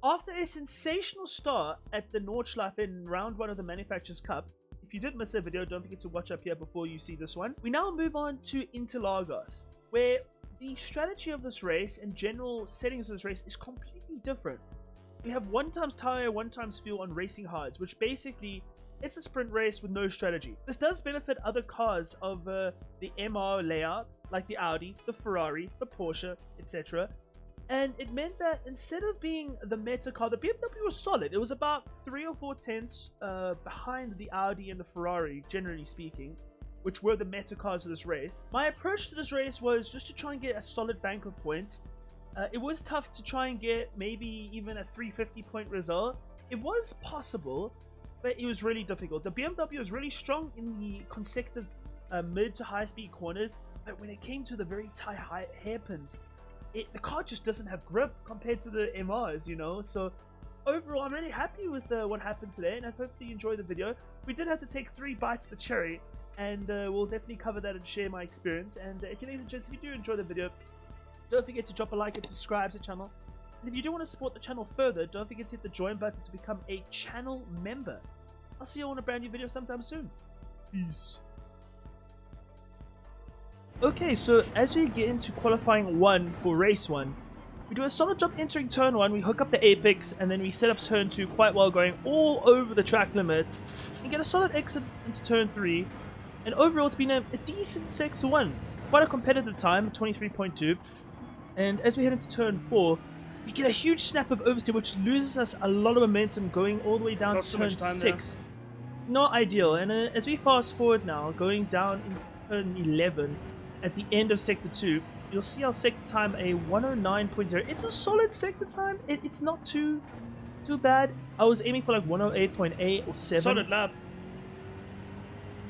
After a sensational start at the Nordschleife in round 1 of the Manufacturers Cup, if you did miss that video, don't forget to watch up here before you see this one. We now move on to Interlagos, where the strategy of this race and general settings of this race is completely different. We have 1 times tire, 1 times fuel on racing hards, which basically it's a sprint race with no strategy. This does benefit other cars of the MR layout, like the Audi, the Ferrari, the Porsche, etc. And it meant that instead of being the meta car, the BMW was solid. It was about 3 or 4 tenths behind the Audi and the Ferrari, generally speaking, which were the meta cars of this race. My approach to this race was just to try and get a solid bank of points. It was tough to try and get maybe even a 350 point result. It was possible, but it was really difficult. The BMW was really strong in the consecutive mid to high speed corners, but when it came to the very tight hairpins, the car just doesn't have grip compared to the MRs, you know. So overall, I'm really happy with what happened today, and I hope you enjoyed the video. We did have to take 3 bites of the cherry, and we'll definitely cover that and share my experience. And if you do enjoy the video, don't forget to drop a like and subscribe to the channel. And if you do want to support the channel further, don't forget to hit the join button to become a channel member. I'll see you all in a brand new video sometime soon. Peace. Okay, so as we get into qualifying 1 for race 1, we do a solid job entering turn 1, we hook up the apex, and then we set up turn 2 quite well, going all over the track limits, and get a solid exit into turn 3. And overall, it's been a decent sector 1. Quite a competitive time, 23.2. And as we head into turn 4, we get a huge snap of oversteer, which loses us a lot of momentum going all the way down to turn 6. Not ideal. And as we fast forward now, going down into turn 11, at the end of sector 2, you'll see our sector time a 109.0. It's a solid sector time. It's not too bad. I was aiming for like 108.8 or 7. Solid lap.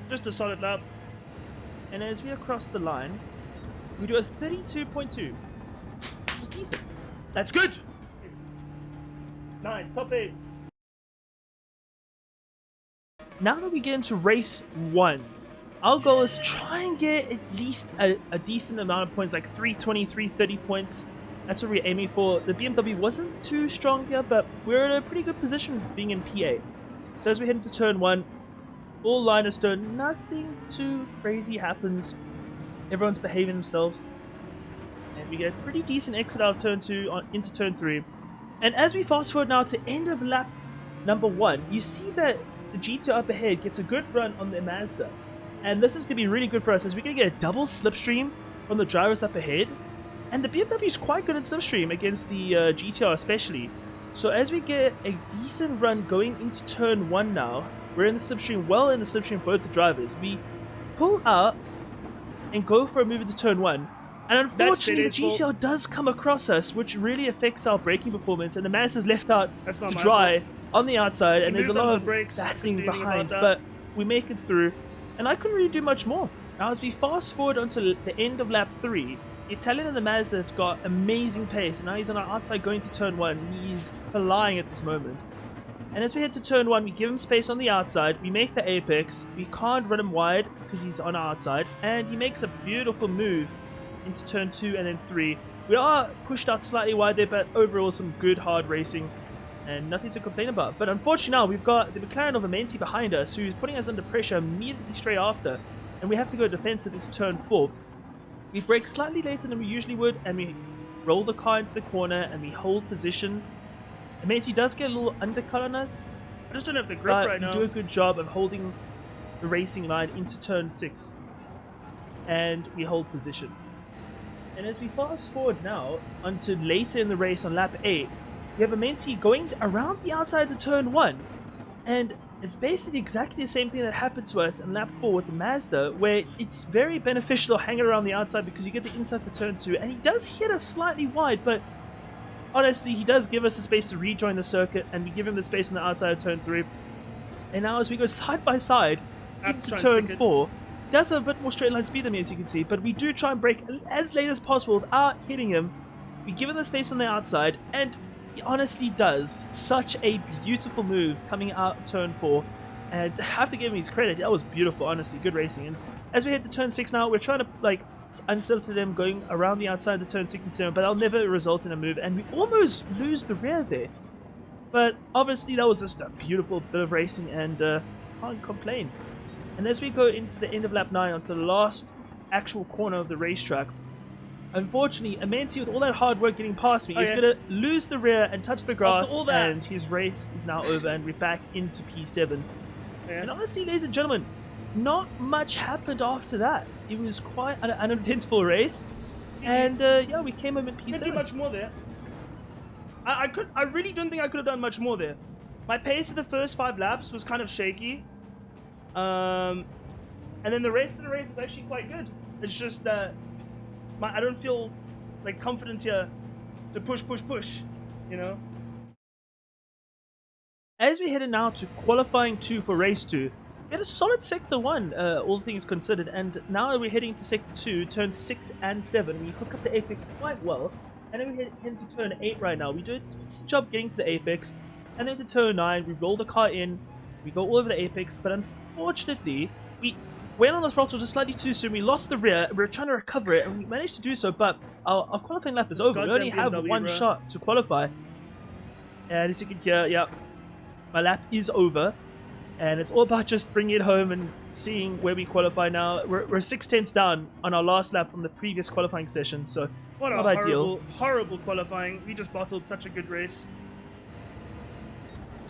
Just a solid lap. And as we cross the line, we do a 32.2. It's decent. That's good. Nice, top 8. Now that we get into race 1, our goal is to try and get at least a decent amount of points, like 320, 330 points. That's what we're aiming for. The BMW wasn't too strong here, but we're in a pretty good position being in PA. So as we head into turn 1, all line is stone, nothing too crazy happens. Everyone's behaving themselves. And we get a pretty decent exit out of turn 2 into turn 3. And as we fast forward now to end of lap number 1, you see that the GT up ahead gets a good run on the Mazda. And this is going to be really good for us, as we're going to get a double slipstream from the drivers up ahead. And the BMW is quite good at slipstream against the GTR especially. So as we get a decent run going into turn 1 now, we're in the slipstream, well in the slipstream, both the drivers. We pull out and go for a move into turn 1. And unfortunately, the GTR does come across us, which really affects our braking performance. And the Mazda's left out to dry on the outside, and there's a lot of battling behind. But we make it through. And I couldn't really do much more. Now as we fast forward onto the end of lap 3, the Italian and the Mazda's got amazing pace, and now he's on our outside going to turn 1. He's flying at this moment. And as we head to turn 1, we give him space on the outside, we make the apex, we can't run him wide because he's on our outside, and he makes a beautiful move into turn 2 and then 3. We are pushed out slightly wide there, but overall some good hard racing and nothing to complain about. But unfortunately now we've got the McLaren of Amenti behind us, who's putting us under pressure immediately straight after, and we have to go defensive into turn 4. We brake slightly later than we usually would, and we roll the car into the corner and we hold position. Amenti does get a little undercut on us. I just don't have the grip right now. We do a good job of holding the racing line into turn 6, and we hold position. And as we fast forward now onto later in the race on lap 8, we have Amenti going around the outside to turn 1, and it's basically exactly the same thing that happened to us in lap 4 with the Mazda, where it's very beneficial hanging around the outside because you get the inside for turn 2, and he does hit us slightly wide, but honestly he does give us the space to rejoin the circuit, and we give him the space on the outside of turn 3. And now as we go side by side into turn 4, he does have a bit more straight line speed than me, as you can see, but we do try and brake as late as possible without hitting him. We give him the space on the outside, and he honestly does such a beautiful move coming out turn 4, and I have to give him his credit. That was beautiful, honestly, good racing. And as we head to turn 6 now, we're trying to like unsettle them going around the outside of turn 6 and 7, but that'll never result in a move, and we almost lose the rear there. But obviously that was just a beautiful bit of racing, and can't complain. And as we go into the end of lap 9 onto the last actual corner of the racetrack, unfortunately, Amanti, with all that hard work getting past me, is going to lose the rear and touch the grass, and his race is now over, and we're back into P7. Yeah. And honestly, ladies and gentlemen, not much happened after that. It was quite an uneventful race, and yeah, we came home in P7. Couldn't do much more there. I really don't think I could have done much more there. My pace of the first 5 laps was kind of shaky, and then the rest of the race is actually quite good. It's just that I don't feel like confidence here to push, you know? As we headed now to qualifying 2 for race 2, we had a solid sector 1, all things considered, and now we're heading to sector 2, turns 6 and 7. We hook up the apex quite well, and then we head into turn 8 right now. We do a decent job getting to the apex, and then to turn 9, we roll the car in, we go all over the apex, but unfortunately, we went on the throttle just slightly too soon. We lost the rear, we were trying to recover it, and we managed to do so, but our qualifying lap is over. We only have one shot to qualify. And as you can hear, yeah, my lap is over, and it's all about just bringing it home and seeing where we qualify now. We're 6/10 down on our last lap from the previous qualifying session, so what not a ideal. horrible qualifying. We just bottled such a good race.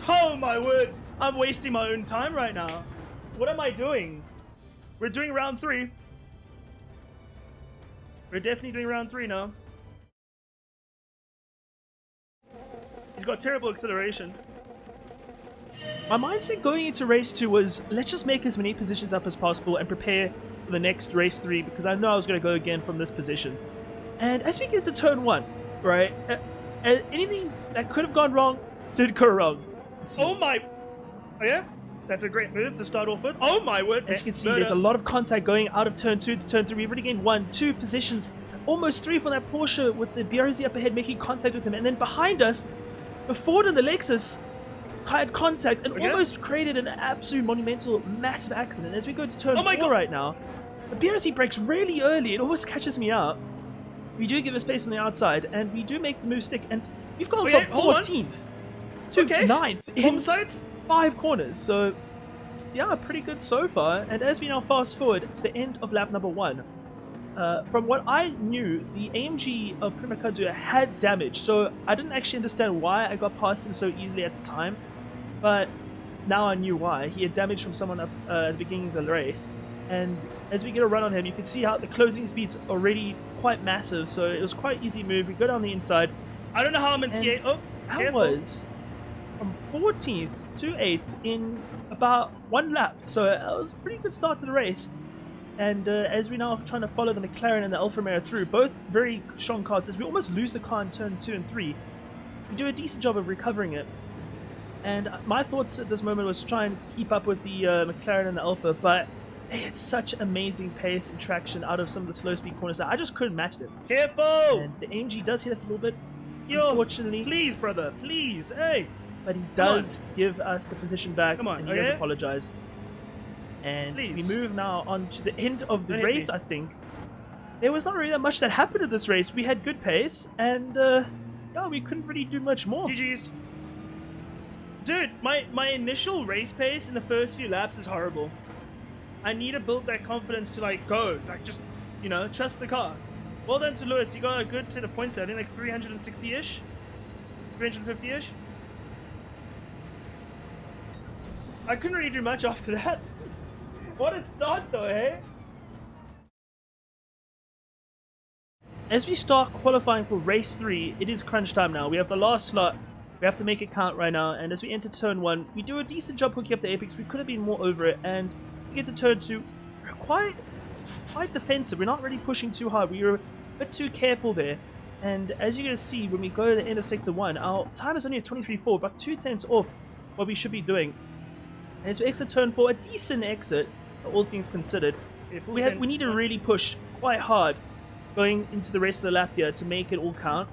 Oh my word! I'm wasting my own time right now. What am I doing? We're doing round 3. We're definitely doing round 3 now. He's got terrible acceleration. My mindset going into race 2 was, let's just make as many positions up as possible and prepare for the next race 3, because I know I was going to go again from this position. And as we get to turn 1, right, anything that could have gone wrong did go wrong. Oh my... Oh yeah? That's a great move to start off with. Oh my word! As you can see, there's a lot of contact going out of turn 2 to turn 3. We've already gained 1, 2 positions, almost 3 from that Porsche with the BRZ up ahead making contact with him. And then behind us, the Ford and the Lexus had contact and almost created an absolute monumental, massive accident. As we go to turn 4 right now, the BRZ brakes really early. It almost catches me out. We do give a space on the outside, and we do make the move stick. And we've gone from 14th to 9th in 5 corners. So, yeah, pretty good so far. And as we now fast forward to the end of lap number 1, from what I knew, the AMG of Prima Kazuya had damage. So I didn't actually understand why I got past him so easily at the time. But now I knew why. He had damage from someone up at the beginning of the race. And as we get a run on him, you can see how the closing speed's already quite massive. So it was quite easy move. We go down the inside. I don't know how I'm in P8. Oh, that was from 14th to 8th in about 1 lap. So it was a pretty good start to the race. And as we now trying to follow the McLaren and the Alfa Romeo through, both very strong cars, as we almost lose the car in turn 2 and 3, we do a decent job of recovering it. And my thoughts at this moment was to try and keep up with the McLaren and the Alfa, but it's such amazing pace and traction out of some of the slow speed corners that I just couldn't match them. Careful! And the AMG does hit us a little bit, unfortunately. Please, brother, please, hey! But he does give us the position back, and he does apologize. And we move now on to the end of the race, I think. There was not really that much that happened in this race. We had good pace, and yeah, we couldn't really do much more. GG's. Dude, my initial race pace in the first few laps is horrible. I need to build that confidence to, like, go. Like, just, you know, trust the car. Well done to Lewis. You got a good set of points there. I think, like, 360-ish? 350-ish? I couldn't really do much after that. What a start, though, eh? As we start qualifying for race 3, it is crunch time now. We have the last slot. We have to make it count right now. And as we enter turn 1, we do a decent job hooking up the apex. We could have been more over it. And we get to turn 2. We're quite defensive. We're not really pushing too hard. We were a bit too careful there. And as you're going to see, when we go to the end of sector 1, our time is only at 23.4, about 2 tenths off what we should be doing. And as we exit turn 4, a decent exit, all things considered. We need to really push quite hard going into the rest of the lap here to make it all count.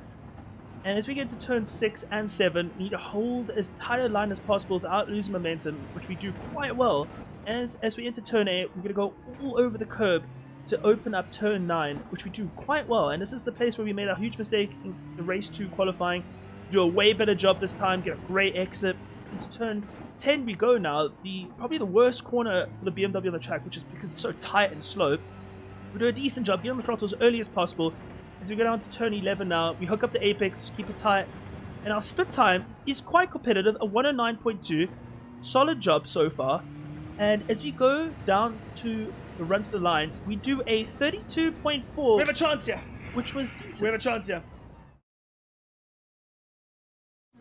And as we get to turn 6 and 7, we need to hold as tight a line as possible without losing momentum, which we do quite well. And as we enter turn 8, we're going to go all over the curb to open up turn 9, which we do quite well. And this is the place where we made a huge mistake in the race 2 qualifying. do a way better job this time, get a great exit. Into turn 10 we go now. Probably the worst corner for the BMW on the track, which is because it's so tight and slow. We do a decent job, get on the throttle as early as possible. As we go down to turn 11 now, we hook up the apex, keep it tight, and our split time is quite competitive, a 109.2. Solid job so far. And as we go down to the run to the line, we do a 32.4. We have a chance here. Which was decent. We have a chance here.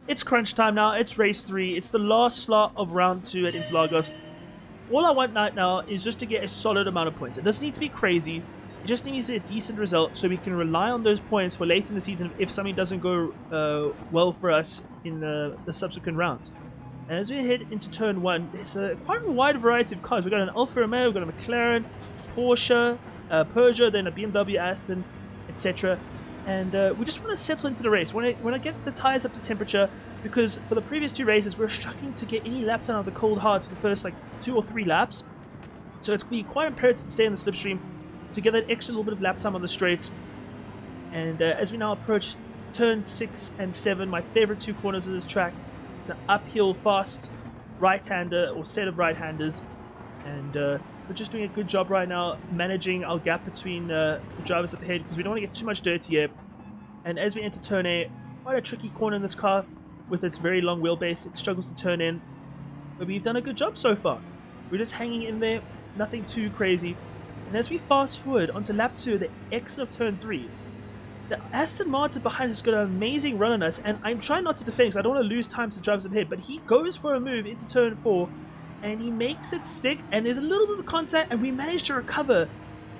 It's crunch time now. It's race 3. It's the last slot of round 2 at Interlagos. All I want right now is just to get a solid amount of points. It doesn't need to be crazy. It just needs to be a decent result so we can rely on those points for later in the season if something doesn't go well for us in the subsequent rounds. And as we head into turn 1, there's quite a wide variety of cars. We've got an Alfa Romeo, we've got a McLaren, Porsche, Peugeot, then a BMW, Aston, etc. And we just want to settle into the race. When I get the tyres up to temperature, because for the previous 2 races, we're struggling to get any laps out of the cold hard for the first 2 or 3 laps. So it's going to be quite imperative to stay in the slipstream to get that extra little bit of lap time on the straights. And as we now approach turn 6 and 7, my favorite 2 corners of this track, it's an uphill, fast right-hander or set of right-handers, and we're just doing a good job right now managing our gap between the drivers up ahead because we don't want to get too much dirt here. And as we enter turn 8, quite a tricky corner in this car with its very long wheelbase. It struggles to turn in, but we've done a good job so far. We're just hanging in there, nothing too crazy. And as we fast forward onto lap 2, the exit of turn 3, the Aston Martin behind us got an amazing run on us, and I'm trying not to defend because I don't want to lose time to drivers up ahead, but he goes for a move into turn 4 and he makes it stick, and there's a little bit of contact, and we managed to recover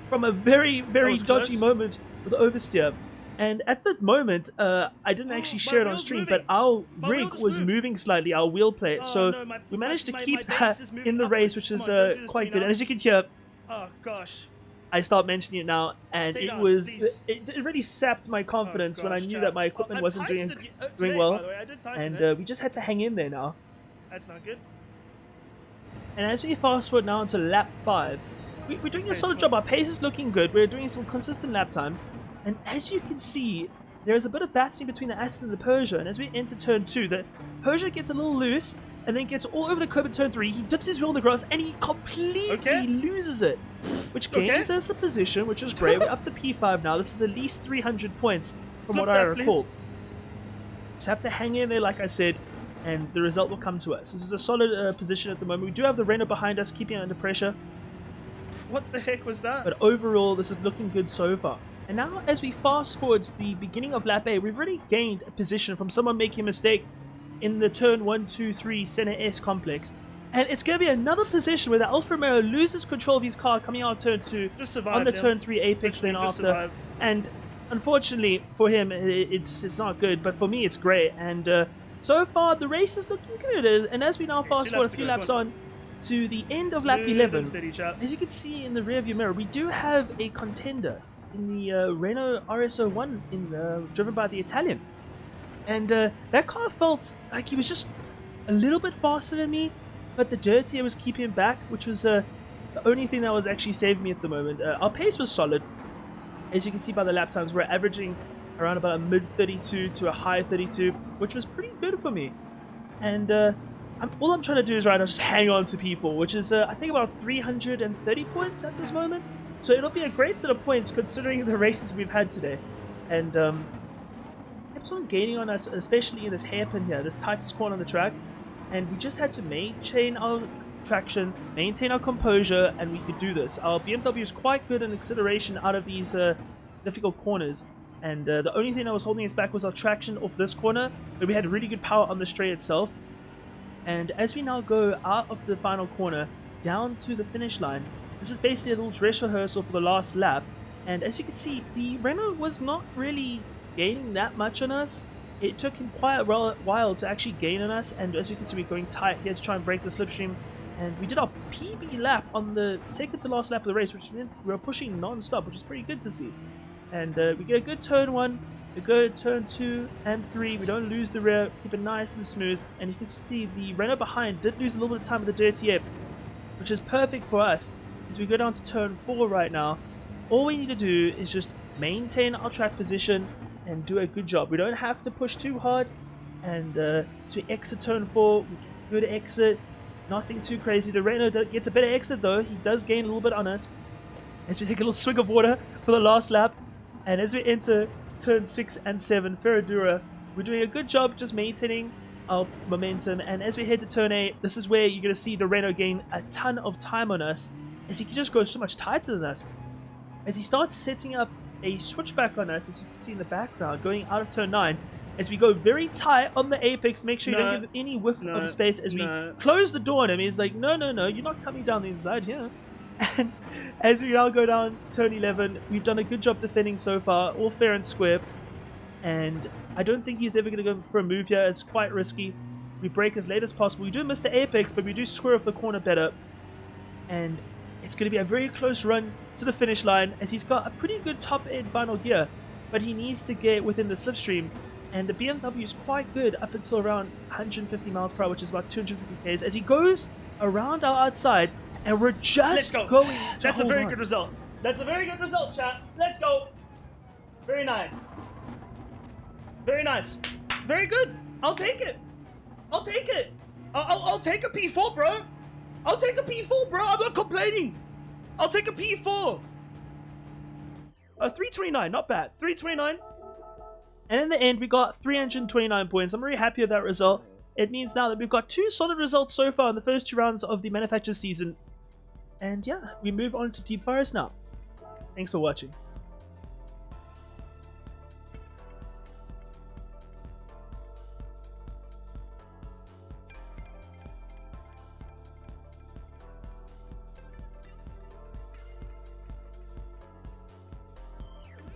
from a very, very dodgy moment with the oversteer. And at the moment, I didn't actually share it on stream, but our rig was moving slightly, our wheel plate, so we managed to keep that in the race, which is quite good. And as you can hear, oh gosh, I start mentioning it now, and it really sapped my confidence when I knew that my equipment wasn't doing well, and we just had to hang in there now. That's not good. And as we fast forward now into lap 5, we're doing a solid job. Our pace is looking good. We're doing some consistent lap times, and as you can see, there's a bit of battling between the Aston and the Peugeot. And as we enter turn 2, the Peugeot gets a little loose and then gets all over the curb at turn 3. He dips his wheel in the grass and he completely loses it, which gains us a position, which is great. We're up to P5 now. This is at least 300 points from what I recall. Just have to hang in there, like I said, and the result will come to us. This is a solid position at the moment. We do have the Renault behind us, keeping it under pressure. What the heck was that? But overall, this is looking good so far. And now, as we fast forward to the beginning of lap 8, we've already gained a position from someone making a mistake in the turn 1, 2, 3 center S complex. And it's going to be another position where the Alfa Romeo loses control of his car coming out of turn 2 on the turn 3 apex lane after. And unfortunately for him, it's not good, but for me, it's great. And so far, the race is looking good. And as we now fast forward a few laps on to the end of lap 11, as you can see in the rearview mirror, we do have a contender in the Renault RS01 driven by the Italian. And that car felt like he was just a little bit faster than me, but the dirt here was keeping him back, which was the only thing that was actually saving me at the moment. Our pace was solid. As you can see by the lap times, we're averaging around about a mid 32 to a high 32, which was pretty good for me. And all I'm trying to do is right now just hang on to P4, which is I think about 330 points at this moment. So it'll be a great set of points considering the races we've had today. And kept on gaining on us, especially in this hairpin here, this tightest corner on the track. And we just had to maintain our traction, maintain our composure, and we could do this. Our BMW is quite good in acceleration out of these difficult corners. And the only thing that was holding us back was our traction off this corner, but we had really good power on the straight itself. And as we now go out of the final corner, down to the finish line, this is basically a little dress rehearsal for the last lap. And as you can see, the Renault was not really gaining that much on us. It took him quite a while to actually gain on us. And as you can see, we're going tight here to try and break the slipstream. And we did our PB lap on the second to last lap of the race, which meant we were pushing non-stop, which is pretty good to see. And we get a good turn 1, a good turn 2 and 3. We don't lose the rear, keep it nice and smooth. And you can see the Renault behind did lose a little bit of time with the dirty air, which is perfect for us. As we go down to turn 4 right now, all we need to do is just maintain our track position and do a good job. We don't have to push too hard. And so we exit turn 4, we get good exit, nothing too crazy. The Renault gets a better exit though, he does gain a little bit on us. As we take a little swig of water for the last lap, and as we enter turn 6 and 7, Ferradura, we're doing a good job just maintaining our momentum. And as we head to turn 8, this is where you're going to see the Renault gain a ton of time on us, as he can just go so much tighter than us. As he starts setting up a switchback on us, as you can see in the background, going out of turn 9, as we go very tight on the apex to make sure you don't give any whiff of space. As we close the door on him, he's like, no, you're not coming down the inside here. And as we now go down to turn 11, we've done a good job defending so far, all fair and square. And I don't think he's ever going to go for a move here. It's quite risky. We brake as late as possible. We do miss the apex, but we do square off the corner better. And it's going to be a very close run to the finish line, as he's got a pretty good top end final gear, but he needs to get within the slipstream. And the BMW is quite good up until around 150 miles per hour, which is about 250 k's, as he goes around our outside, and we're just going to That's a very on. good result. That's a very good result, chat. Let's go. Very nice. Very nice. Very good. I'll take it. I'll take it. I'll take a P4, bro. I'll take a P4, bro. I'm not complaining. I'll take a P4. 329, not bad. 329. And in the end, we got 329 points. I'm very happy with that result. It means now that we've got 2 solid results so far in the first 2 rounds of the manufacturer season. And yeah, we move on to Deep Forest now. Thanks for watching.